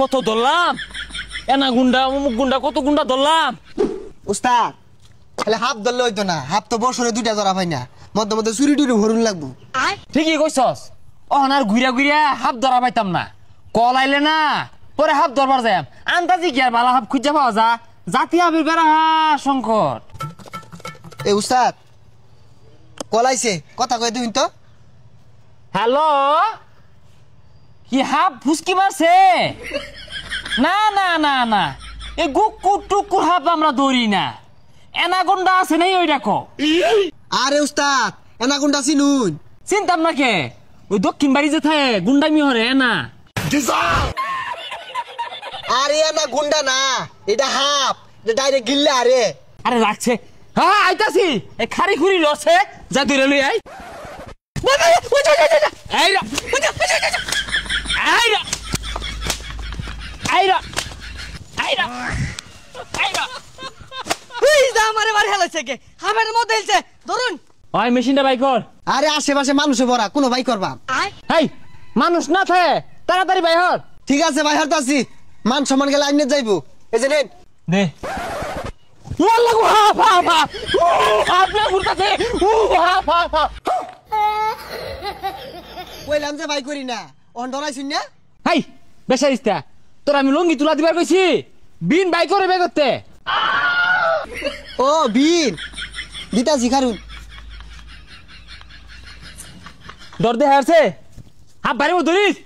কত ধরলাম, এনা গুন্ডা অমুক গুন্ডা কত গুন্ডা ধরলাম। উস্তাদ তাহলে হাফ ধরলে হইতো না, হাফ তো বছরে 2টা ধরা পাই না, মধ্যে মধ্যে চুরি টুরি ভরুন লাগবো। ঠিকই কইছস, অহনার ঘুরিয়া ঘুরিয়া হাফ ধরা পাইতাম না, কল আইলে না পরে হাফ ধরবার যাই। আন্দাজি কি আর বালা হাফ খুঁজা পাওয়া যা, জাতীয় আবির বেড়া সংকট। এ উস্তাদ কলাইছে, কথা কয়ে দিন তো। হ্যালো, কি হাফ ফুসকি মারছে? না না না না, এই গুকুর টুকুর হাফ আমরা ধরি না। এনাগুন্ডা আছে নাই ওই দেখো। আরে উস্তাদ এনাগুন্ডা চিনুন? চিনতাম না কে, ওই দক্ষিণ বাড়ি যে থাকে গুন্ডামি হরে না। আরে এনা গুন্ডা না, এটা হাফ, এটা ডাইরেক্ট গিল্লা। আরে আরে রাখছে, হ্যাঁ আইতাছি, এই খারি খুরি লছে যা ধরে লই আই। আইরা আইরা আইরা আইরা আইরা আমারে বাড়ি হেলাইছে কে, হামের মধ্যে হেলছে, ধরুন। ওই মেশিনটা বাই কর। আরে আশেপাশে মানুষে ভরা, কোনো ভাই করবা? হেই মানুষ না থাকে তাড়াতাড়ি বাই হর। ঠিক আছে ভাই হারতাছি, মান সম্মান গেলে আইনে যাইবো। এই যে নেন দে। ওয়াল্লাহ গো, হাফ হাফ হাফ আপনি ঘুরতাছে। হাফ হাফ হাফ কইলাম যে ভাই করি না, অন ধরাইছুন না। হেই বেশারিস্তা, তোর আমি লঙ্গি তুলা দিবার কইছি, বিন বাই করে বে করতে। ও বিন দিতাছি খারুন। ডর দে হারছে, হাফ বাড়িব ধরিস।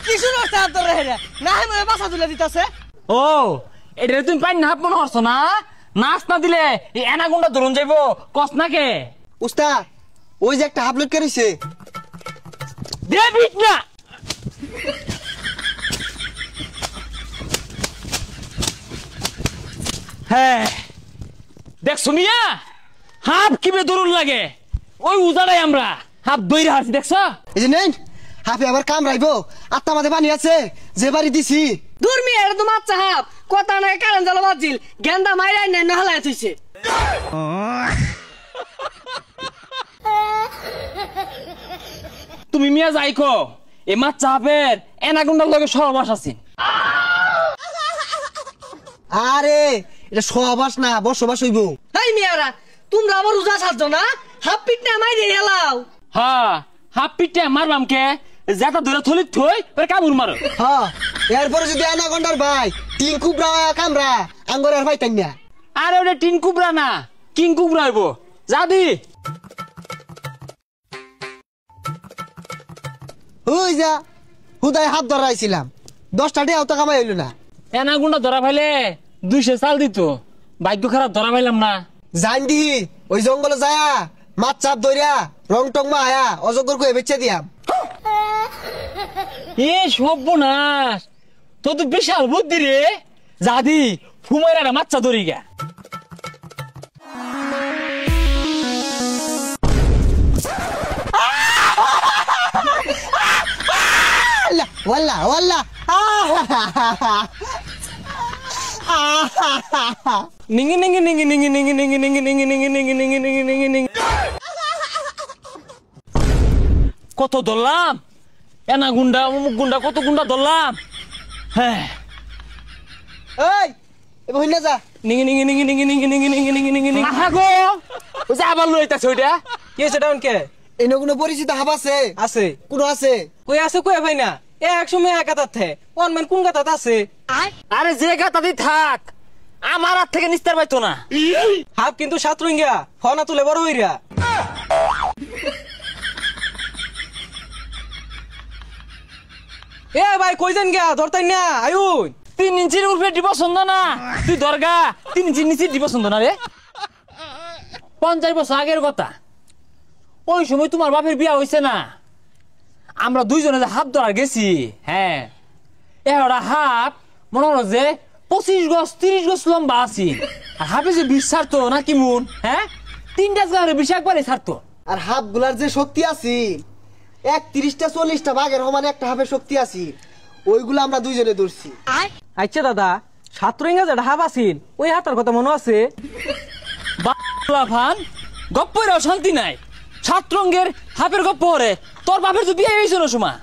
কি শুরু হচ্ছে আর তোর না, মনে বাসা তুলে দিতেছে। ও এটা তুমি পাই না মনে হচ্ছ না, নাচ না দিলে এই এনাগুন্ডা ধরুন যাইবো কস না কে। উস্তাদ ওই যে একটা হাফ লটকে রইছে, দেবিস না। হ্যাঁ দেখ শুনিয়া হাফ কিবে ধরুন লাগে, ওই উজাড়াই আমরা হাফ দইরা হারছি দেখছ। এই যে নেন হাফে আবার কাম রাইবো, আত্মা মাঝে পানি আছে যে বাড়ি দিছি। দূরমি এর তো মাছ হাফ কথা না, কারণ জল বাজিল গেন্দা মাইরাই না হালাই থইছে। তুমি মিয়া যাইকো এ মাছ চাপের এনাগুন্ডার লগে সহবাস আছি। আরে এটা সহবাস না, বসবাস হইব। এই মিয়ারা তোমরা আবার উজা সাজছো না, হাফ পিট না মাইরে হেলাও। হ্যাঁ হাফ পিটে মারবাম কে, যেটা ধরে থলিত থই পরে কামড় মারো। হ্যাঁ এরপরে যদি এনাগন্ডার ভাই তিন কুবরা কামরা আঙ্গর আর ভাই তাই না। আরে ওটা টিন কুবরা না, কিং কুবরা হইব। যাবি ওই যা হুদায় হাত ধরাইছিলাম, 10টা টাকাও তো কামাই হইল না। এনাগুন্ডা ধরা পাইলে 200 চাল দিত, ভাগ্য খারাপ ধরা পাইলাম না। জান দি ওই জঙ্গলে যায়া মাছ চাপ ধরিয়া রং টং মা আয়া অজগর কয়ে বেচে দিয়াম। এ সর্বনাশ, তো তো বিশাল বুদ্ধি রে। যাদি ফুমাইরা মাচ্চা ধরি গা। ওয়াল্লা ওয়াল্লা নিঙ্গি নিঙ্গি নিঙ্গি নিঙ্গি নিঙ্গি নিঙ্গি নিঙ্গি নিঙ্গি নিঙ্গি নিঙ্গি নিঙ্গি নিঙ্গি নিঙ্গি নিঙ্গি। কত ধরলাম, এনা গুন্ডা অমুক গুন্ডা কত গুন্ডা ধরলাম। হ্যাঁ এই এবার হইনা যা। নিঙ্গি নিঙ্গি নিঙ্গি নিঙ্গি নিঙ্গি নিঙ্গি নিঙ্গি নিঙ্গি নিঙ্গি নিঙ্গি। আহা গো ওই যে আবার লইতাছে ওইটা কি হইছে ডাউন কে? এনে কোনো পরিচিত হাব আছে? আছে কোনো আছে? কই আছে কই ভাই না এক সময় এক গাতাত থে কোন মান কোন গাতাত আছে। আরে যে গাতাতেই থাক, আমার হাত থেকে নিস্তার পাইতো না। হাফ কিন্তু সাতরঙ্গিয়া ফনা তুলে বড় হইরা। এ ভাই কই যান গিয়া ধরতাই না আয়ুন। 3 ইঞ্চির উপরে ডিপ পছন্দ না, তুই দরগা 3 ইঞ্চির নিচে ডিপ পছন্দ না রে। 50 বছর আগের কথা, ওই সময় তোমার বাপের বিয়া হইছে না, আমরা দুইজনে যে হাত ধরা গেছি। হ্যাঁ এরা হাফ মনে হলো যে 25 গজ 30 গজ লম্বা আছি, আর হাফে যে 20 ছাড়তো না কি মন। হ্যাঁ 3টা জায়গায় 20 একবারে ছাড়তো। আর হাফ গুলার যে শক্তি আছে 31টা 40টা ভাগের সমান একটা হাফের শক্তি আছে, ওইগুলো আমরা দুইজনে ধরছি। আচ্ছা দাদা ছাত্রইঙ্গা যেটা হাফ আছিল ওই হাতার কথা মনে আছে? বাংলা ফান গপ্পেরও শান্তি নাই। ছাত্রঙ্গের হাফের গপ্প হরে তোর বাপের তো বিয়ে হয়েছিল সময়।